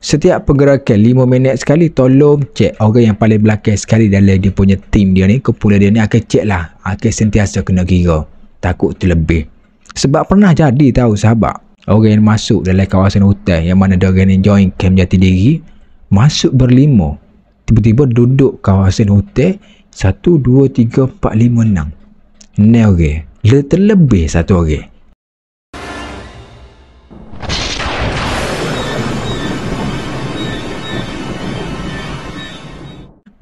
Setiap pergerakan 5 minit sekali, tolong cek orang yang paling belakang sekali dalam dia punya tim dia ni, kumpulan dia ni akan cek lah, akan sentiasa kena kira, takut terlebih. Sebab pernah jadi tahu sahabat, orang yang masuk dalam kawasan hutan yang mana dia orang yang join camp jati diri, masuk berlima, tiba-tiba duduk kawasan hutan 1, 2, 3, 4, 5, 6 orang, terlebih satu orang.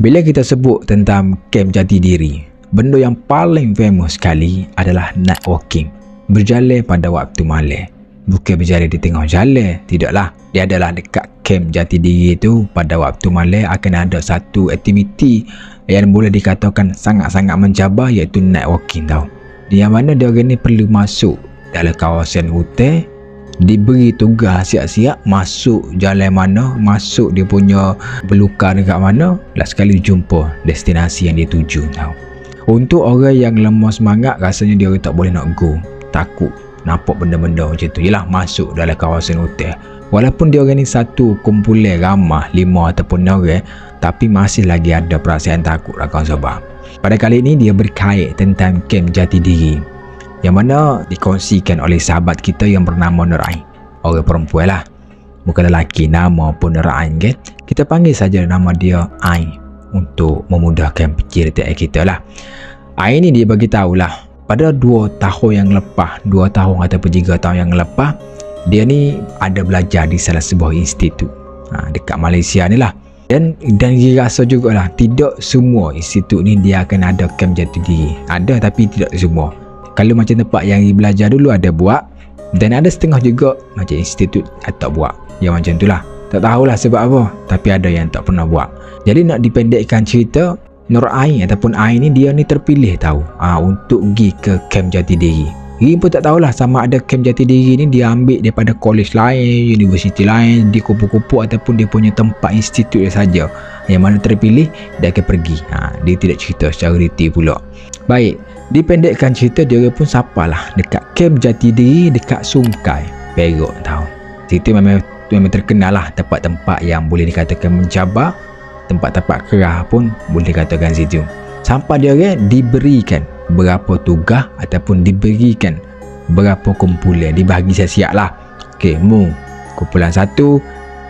Bila kita sebut tentang camp jati diri, benda yang paling famous sekali adalah night walking, berjalan pada waktu malam. Bukan berjalan di tengah jalan, tidaklah. Dia adalah dekat camp jati diri itu pada waktu malam akan ada satu aktiviti yang boleh dikatakan sangat-sangat mencabar, iaitu night walking tau. Yang mana dia orang ni perlu masuk dalam kawasan hutan, diberi tugas siap-siap masuk jalan mana, masuk dia punya belukar dekat mana, last sekali jumpa destinasi yang dia tuju tau. Untuk orang yang lemah semangat, rasanya dia tak boleh nak go, takut nampak benda-benda macam tu. Yelah, masuk dalam kawasan hutan, walaupun dia orang ni satu kumpulan ramah 5 ataupun 6 orang, tapi masih lagi ada perasaan takut lah kawan sahabat. Pada kali ini dia berkait tentang camp jati diri yang mana dikongsikan oleh sahabat kita yang bernama Nur Ain. Orang perempuan lah, bukan lelaki, nama pun Nur Ain kan. Kita panggil saja nama dia Ain untuk memudahkan penceritaan kita lah. Ain ni dia bagi tahulah, pada 2 tahun yang lepas, 2 tahun ataupun 3 tahun yang lepas, dia ni ada belajar di salah sebuah institut dekat Malaysia ni lah. Dan dia rasa jugalah tidak semua institut ni dia akan ada camp jati diri. Ada tapi tidak semua. Kalau macam tempat yang dia belajar dulu ada buat, dan ada setengah juga macam institut tak buat. Yang macam tu lah. Tak tahulah sebab apa, tapi ada yang tak pernah buat. Jadi nak dipendekkan cerita, Nur Ain ataupun Ain ni dia ni terpilih tahu untuk pergi ke camp jati diri. Dia pun tak tahulah sama ada camp jati diri ni dia ambil daripada college lain, universiti lain, di kupu-kupu ataupun dia punya tempat institut dia saja. Yang mana terpilih dia akan pergi. Dia tidak cerita secara detail pula. Baik, dipendekkan cerita, dia pun sapalah dekat camp jati diri dekat Sungai Perak tahu. Situ memang terkenal lah, tempat-tempat yang boleh dikatakan mencabar, tempat-tempat kerah pun boleh dikatakan situ. Sampai dia orang diberikan berapa tugas ataupun diberikan berapa kumpulan, dibagi siap-siap lah. Okey, kumpulan 1,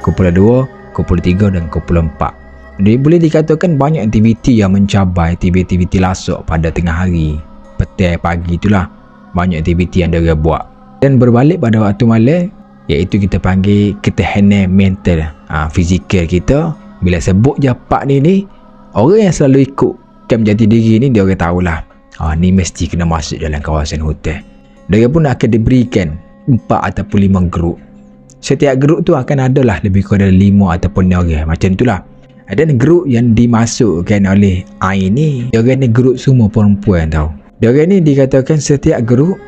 kumpulan 2, kumpulan 3 dan kumpulan 4. Dia boleh dikatakan banyak aktiviti yang mencabar, aktiviti lasak pada tengah hari, petang, pagi itulah. Banyak aktiviti yang dia buat. Dan berbalik pada waktu malam, iaitu kita panggil ketahanan mental, fizikal kita. Bila sebut je part ni, orang yang selalu ikut camp jati diri ni, dia orang tahulah, ni mesti kena masuk dalam kawasan hutan. Dia pun akan diberikan 4 ataupun 5 grup. Setiap grup tu akan adalah lebih kurang 5 ataupun 6 orang, macam tu lah. Dan grup yang dimasukkan oleh Ain ni, dia orang ni grup semua perempuan tau. Dia orang ni dikatakan setiap grup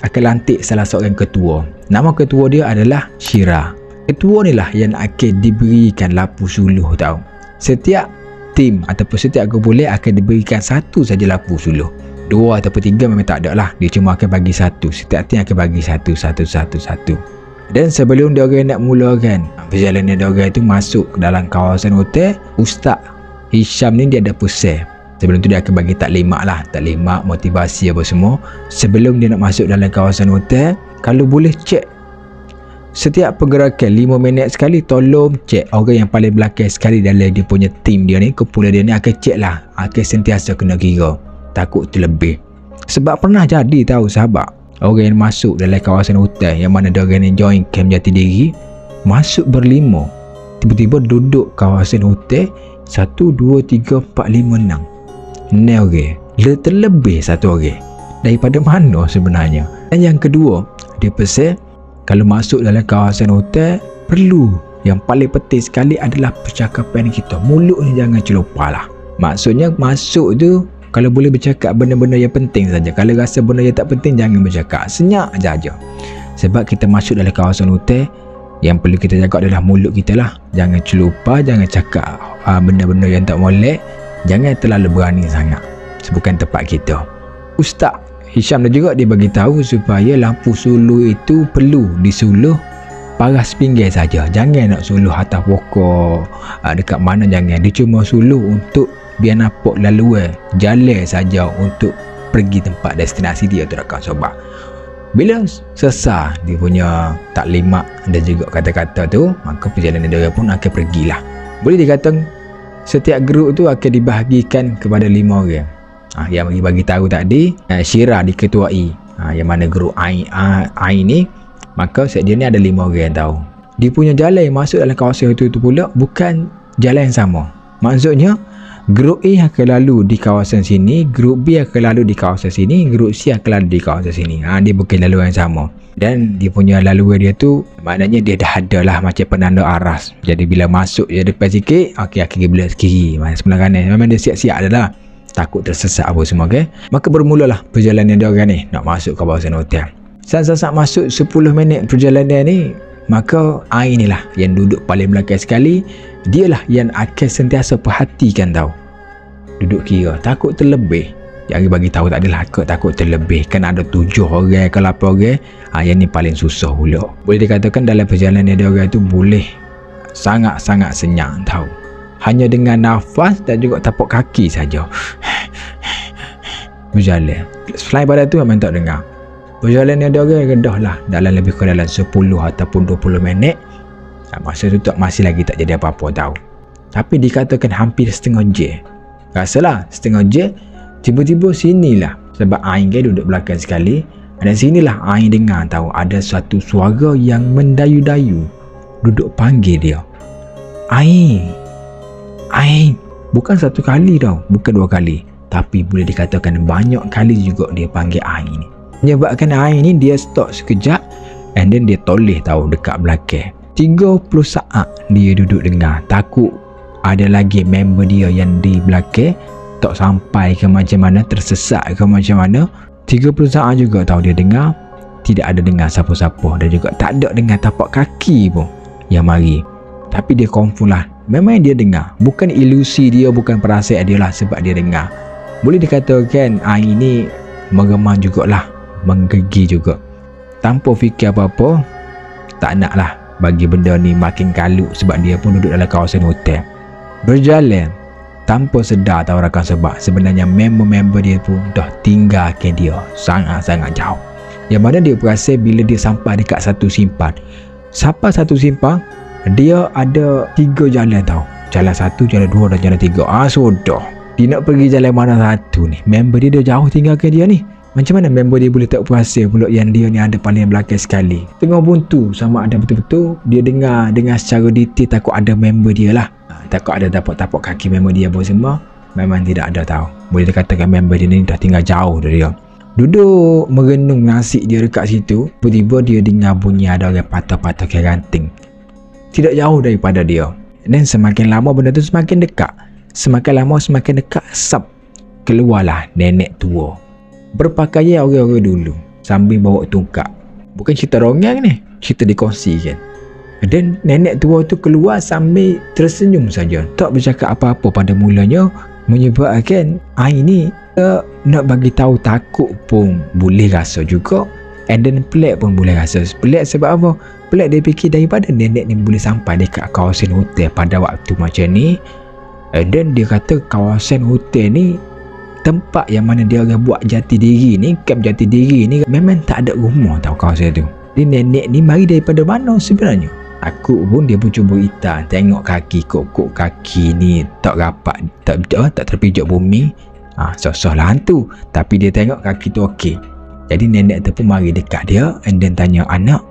akan lantik salah seorang ketua. Nama ketua dia adalah Syira. Ketua ni lah yang akan diberikan lapu suluh tau. Setiap tim ataupun setiap kumpulan akan diberikan satu saja lapu suluh. 2 ataupun 3 memang tak ada lah. Dia cuma akan bagi satu. Setiap tim akan bagi satu. Dan sebelum dia orang nak mulakan perjalanan dia orang tu masuk ke dalam kawasan hotel, Ustaz Hisham ni dia ada pesan. Sebelum tu dia akan bagi taklimat lah, taklimat, motivasi apa semua. Sebelum dia nak masuk dalam kawasan hotel, kalau boleh cek setiap pergerakan 5 minit sekali, tolong cek orang yang paling belakang sekali dalam dia punya tim dia ni, kumpulan dia ni akan cek lah, akan sentiasa kena kira, takut terlebih. Sebab pernah jadi tahu sahabat, orang yang masuk dalam kawasan hutan yang mana dia orang yang join camp jati diri, masuk berlima, tiba-tiba duduk kawasan hutan 1, 2, 3, 4, 5, 6 orang, terlebih satu orang. Daripada mana sebenarnya? Dan yang kedua, dia pesan kalau masuk dalam kawasan hutan, perlu yang paling penting sekali adalah percakapan kita. Mulut ni jangan celupar lah. Maksudnya masuk tu kalau boleh bercakap benda-benda yang penting saja. Kalau rasa benda yang tak penting, jangan bercakap. Senyap aja. Sebab kita masuk dalam kawasan hutan, yang perlu kita jaga adalah mulut kita lah. Jangan celupar, jangan cakap benda-benda yang tak molek. Jangan terlalu berani sangat. Bukan tempat kita. Ustaz Hisham dan juga dia bagi tahu supaya lampu suluh itu perlu disuluh paras pinggir saja. Jangan nak suluh atas pokok, dekat mana jangan. Dia cuma suluh untuk biar nampak laluan jalan saja untuk pergi tempat destinasi dia tu, rakan sobat. Bila selesai dia punya taklimat dan juga kata-kata tu, maka perjalanan dia pun akan pergilah. Boleh dikatakan setiap grup tu akan dibahagikan kepada 5 orang. Yang bagi tahu tadi, Syirah diketuai, yang mana grup Ain ni, maka dia ni ada 5 orang tahu. Dia punya jalan yang masuk dalam kawasan itu pula bukan jalan yang sama. Maksudnya grup A akan lalu di kawasan sini, grup B akan lalu di kawasan sini, grup C akan lalu di kawasan sini. Dia bukan laluan yang sama. Dan dia punya laluan dia tu maknanya dia dah ada lah macam penanda aras. Jadi bila masuk dia depan sikit, okey akan pergi belah kiri, sebelah kanan. Memang dia siap-siap dah lah, takut tersesat apa semua. Okay? Maka bermulalah perjalanan dia orang ni nak masuk ke kawasan hotel. Saat-saat masuk 10 minit perjalanan ni, maka Ain ni lah yang duduk paling belakang sekali. Dialah yang akan sentiasa perhatikan tau. Duduk kira, takut terlebih. Yang bagi tahu tak adalah takut terlebih. Kan ada 7 orang ke 8 orang. Yang ni paling susah pula. Boleh dikatakan dalam perjalanan dia orang tu boleh sangat-sangat senyap tau. Hanya dengan nafas dan juga tapak kaki saja berjalan. Selain pada tu memang tak dengar. Perjalanan dia orang rendah lah, dalam lebih kurang dalam 10 ataupun 20 minit. Masa tu masih lagi tak jadi apa-apa tau. Tapi dikatakan hampir setengah jam. Rasalah setengah jam. Tiba-tiba sinilah, sebab Ain kan duduk belakang sekali, dan sinilah Ain dengar tahu ada satu suara yang mendayu-dayu duduk panggil dia. Ain. Bukan satu kali tau, bukan 2 kali, tapi boleh dikatakan banyak kali juga dia panggil Ain ni. Menyebabkan Ain ni dia stop sekejap, and then dia toleh tahu dekat belakang. 30 saat dia duduk dengar, takut ada lagi member dia yang di belakang tak sampai ke macam mana, tersesat ke macam mana. 30 saat juga tahu dia dengar, tidak ada dengar siapa-siapa, dan juga tak ada dengar tapak kaki pun yang mari. Tapi dia confirm lah, memang dia dengar, bukan ilusi dia, bukan perasaan dia lah, sebab dia dengar. Boleh dikatakan Ain ni menggema jugalah, menggegi juga, tanpa fikir apa-apa. Tak nak lah bagi benda ni makin kalut, sebab dia pun duduk dalam kawasan hotel. Berjalan tanpa sedar tahu rakan, sebab sebenarnya member-member dia pun dah tinggalkan dia sangat-sangat jauh. Yang mana dia perasan bila dia sampai dekat satu simpan. Sampai satu simpang, dia ada 3 jalan tahu. Jalan 1, jalan 2 dan jalan 3. Sudah. Dia nak pergi jalan mana satu ni? Member dia jauh tinggalkan dia ni. Macam mana member dia boleh tak perasan pula yang dia ni ada paling belakang sekali? Tengah buntu sama ada betul-betul dia dengar secara detail, takut ada member dia lah. Takut ada tapak-tapak kaki member dia apa semua. Memang tidak ada tahu. Boleh dikatakan member dia ni dah tinggal jauh dari dia. Duduk merenung nasib dia dekat situ, tiba-tiba dia dengar bunyi ada orang patah-patah ke ranting tidak jauh daripada dia. Dan semakin lama benda tu semakin dekat. Semakin lama semakin dekat, keluarlah nenek tua berpakaian orang-orang dulu sambil bawa tungkak. Bukan cerita ronggang ni, cerita dikongsikan. Dan nenek tua tu keluar sambil tersenyum saja, tak bercakap apa-apa pada mulanya, menyebabkan Ain ni nak bagi tahu takut pun boleh rasa juga, and then pelik pun boleh rasa. Pelik sebab apa? Pelik dia fikir daripada nenek ni boleh sampai dekat kawasan hotel pada waktu macam ni. Dan dia kata kawasan hotel ni tempat yang mana dia orang buat jati diri ni, kamp jati diri ni, memang tak ada rumah tahu kawasan tu. Dia nenek ni mari daripada mana sebenarnya? Takut pun dia pun cuba hitam, tengok kaki, kok kaki ni tak rapat, tak terpijak bumi. Sosok lah hantu, tapi dia tengok kaki tu okey. Jadi nenek tu pun mari dekat dia, and then tanya, anak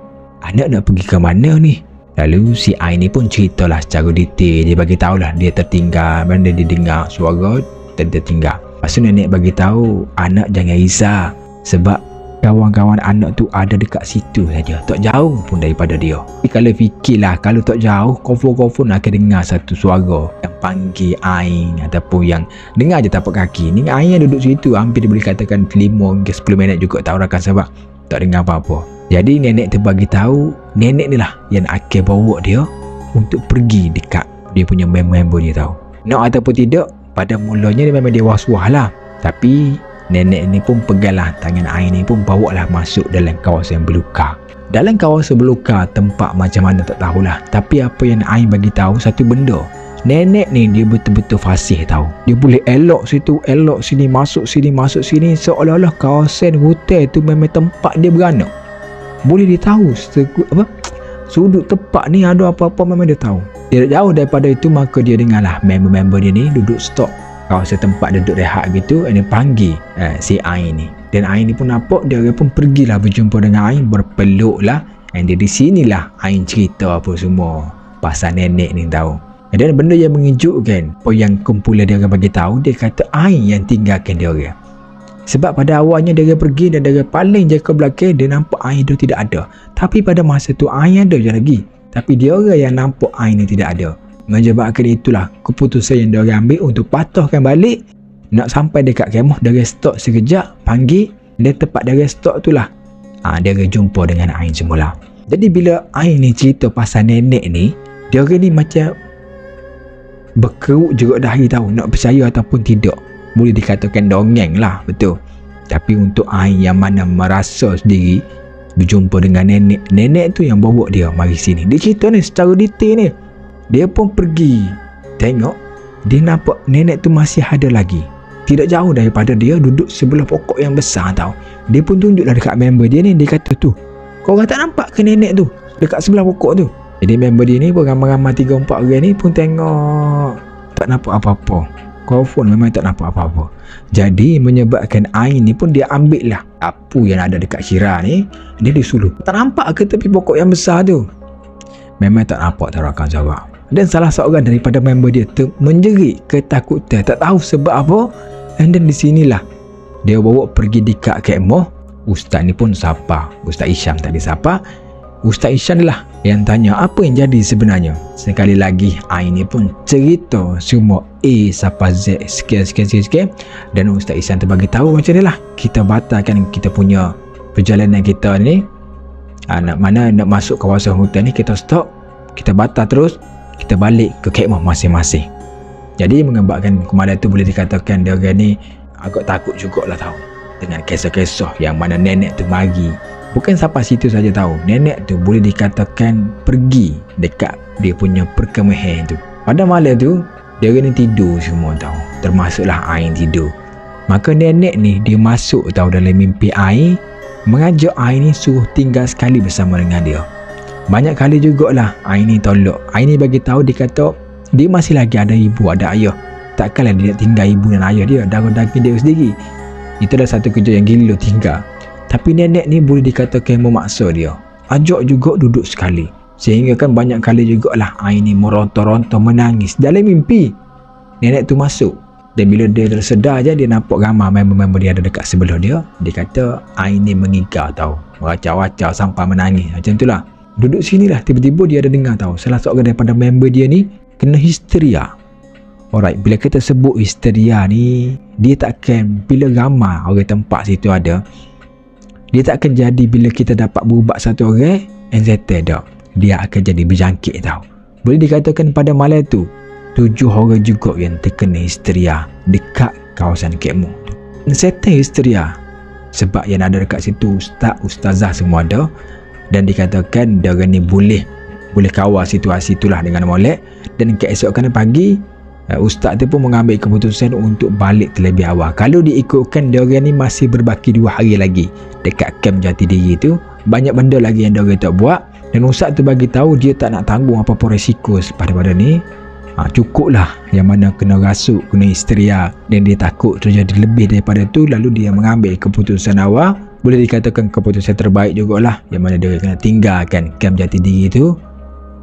nak pergi ke mana ni? Lalu si Ain ni pun ceritalah secara detail. Dia bagi tahulah dia tertinggal, mana dia dengar suara dan dia tertinggal. Lepas tu nenek bagi tahu, anak jangan risau, sebab kawan-kawan anak tu ada dekat situ saja, tak jauh pun daripada dia. Tapi kalau fikirlah, kalau tak jauh, confirm akan dengar satu suara yang panggil Ain, ataupun yang dengar je tapak kaki. Ni Ain yang duduk situ hampir boleh katakan 5 hingga 10 minit juga tak rakan, sebab tak dengar apa-apa. Jadi nenek tu bagi tahu, nenek ni lah yang akan bawa dia untuk pergi dekat dia punya member dia tahu. Nak ataupun tidak, pada mulanya dia memang dia was-was lah. Tapi Nenek ni pun peganglah tangan Ain ni pun bawalah masuk dalam kawasan belukar. Dalam kawasan belukar tempat macam mana tak tahulah. Tapi apa yang Ain bagi tahu satu benda. Nenek ni dia betul-betul fasih tahu. Dia boleh elok situ, elok sini, masuk sini seolah-olah kawasan hotel tu memang tempat dia beranak. Boleh dia tahu sudut tempat ni ada apa-apa memang dia tahu. Tidak jauh daripada itu maka dia dengarlah member-member dia ni duduk stop kawasan tempat duduk rehat gitu, dia panggil si Ain ni. Dan Ain ni pun nampak dia pun pergilah berjumpa dengan Ain, berpeluklah. Dan di sinilah Ain cerita apa semua pasal nenek ni tahu. Dan benda yang mengejutkan, apa yang kumpulan dia bagi tahu, dia kata Ain yang tinggalkan dia orang. Sebab pada awalnya dia pergi dan dia paling je ke belakang, dia nampak Ain tu tidak ada. Tapi pada masa tu Ain ada je lagi. Tapi dia orang yang nampak Ain ni tidak ada. Menyebabkan itulah keputusan yang dia ambil untuk patahkan balik. Nak sampai dekat kemah, dia stop sekejap, panggil. Dan tempat dia stop tu lah dia jumpa dengan Ain semula. Jadi bila Ain ni cerita pasal nenek ni, dia orang ni macam berkeruk jeruk dahi tahu, nak percaya ataupun tidak. Boleh dikatakan dongeng lah, betul. Tapi untuk Ain yang mana merasa sendiri berjumpa dengan nenek tu yang bawa dia mari sini. Dia cerita ni secara detail ni. Dia pun pergi tengok, dia nampak nenek tu masih ada lagi. Tidak jauh daripada dia, duduk sebelah pokok yang besar tau. Dia pun tunjuklah dekat member dia ni, dia kata tu, kau orang tak nampak ke nenek tu dekat sebelah pokok tu? Jadi member dia ni pun ramai-ramai 3-4 orang ni pun tengok, tak nampak apa-apa. Confirm memang tak nampak apa-apa. Jadi menyebabkan Ain ni pun dia ambil lah apu yang ada dekat Syirah ni, dia disuruh, tak nampak ke tepi pokok yang besar tu? Memang tak nampak, tak rakan jawab. Dan salah seorang daripada member dia menjerit ketakutan, tak tahu sebab apa. Dan di sinilah dia bawa pergi dekat kemah. Ustaz ni pun sapa, Ustaz Isyam tadi sapa. Ustaz Isyam lah yang tanya apa yang jadi sebenarnya. Sekali lagi Ain ni pun cerita semua A sampai Z sekian. Dan Ustaz Isyam tu bagi tahu macam ni lah, kita batalkan kita punya perjalanan kita ni. Nak masuk kawasan hutan ni kita stop, kita batal terus, kita balik ke kemah masing-masing. Jadi mengebakkan komandan tu boleh dikatakan dia orang ni agak takut jugalah tahu dengan kisah-kisah yang mana nenek tu mari. Bukan sampai situ saja tahu, nenek tu boleh dikatakan pergi dekat dia punya perkemahan tu. Pada malam tu dia orang ni tidur semua tahu, termasuklah Ain tidur. Maka nenek ni dia masuk tahu dalam mimpi Ain, mengajak Ain ni suruh tinggal sekali bersama dengan dia. Banyak kali jugalah Ain ni tolak. Ain ni bagi tahu, dia kata dia masih lagi ada ibu, ada ayah. Takkanlah dia nak tinggal ibu dan ayah dia, darah daging dia sendiri. Itu dah satu kerja yang gila tinggal. Tapi nenek ni boleh dikatakan memaksa dia, ajak juga duduk sekali. Sehingga kan banyak kali jugalah Ain ni meronta-ronta menangis dalam mimpi. Nenek tu masuk, dan bila dia tersedar je, dia nampak ramai member-member dia ada dekat sebelah dia. Dia kata Ain ni mengigau tahu, meracau-racau sampai menangis. Macam itulah. Duduk sinilah tiba-tiba dia ada dengar tahu salah seorang daripada member dia ni kena histeria. Alright, bila kita sebut histeria ni, dia takkan bila ramai orang tempat situ ada, dia takkan jadi bila kita dapat berubat satu orang anxiety dah. Dia akan jadi berjangkit tahu. Boleh dikatakan pada malam tu 7 orang juga yang terkena histeria dekat kawasan kemah tu. Anxiety histeria sebab yang ada dekat situ ustazah semua ada. Dan dikatakan dia orang ni boleh kawal situasi itulah dengan molek. Dan keesokan pagi ustaz tu pun mengambil keputusan untuk balik terlebih awal. Kalau diikutkan dia orang ni masih berbaki 2 hari lagi dekat kem Jatidiri tu, banyak benda lagi yang dia orang tak buat. Dan ustaz tu bagi tahu dia tak nak tanggung apa-apa risiko pada ni. Cukuplah yang mana kena rasuk, kena histeria, dan dia takut terjadi lebih daripada tu. Lalu dia mengambil keputusan awal, boleh dikatakan keputusan terbaik jugalah, yang mana dia kena tinggalkan kem Jatidiri tu.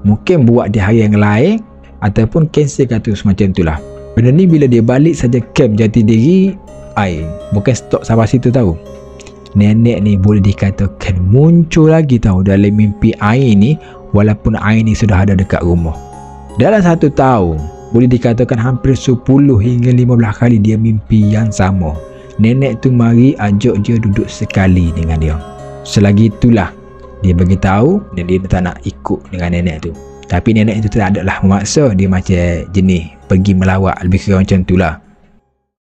Mungkin buat di hari yang lain ataupun cancel kata semacam itulah. Benda ni bila dia balik saja kem Jatidiri, bukan stop sampai situ tahu. Nenek ni boleh dikatakan muncul lagi tahu dalam mimpi Ain ni, walaupun Ain ni sudah ada dekat rumah. Dalam 1 tahun boleh dikatakan hampir 10 hingga 15 kali dia mimpi yang sama. Nenek tu mari ajak dia duduk sekali dengan dia. Selagi itulah dia bagi tahu dan dia tak nak ikut dengan nenek tu. Tapi nenek itu tak adalah memaksa, dia macam jenis pergi melawat, lebih kurang macam itulah.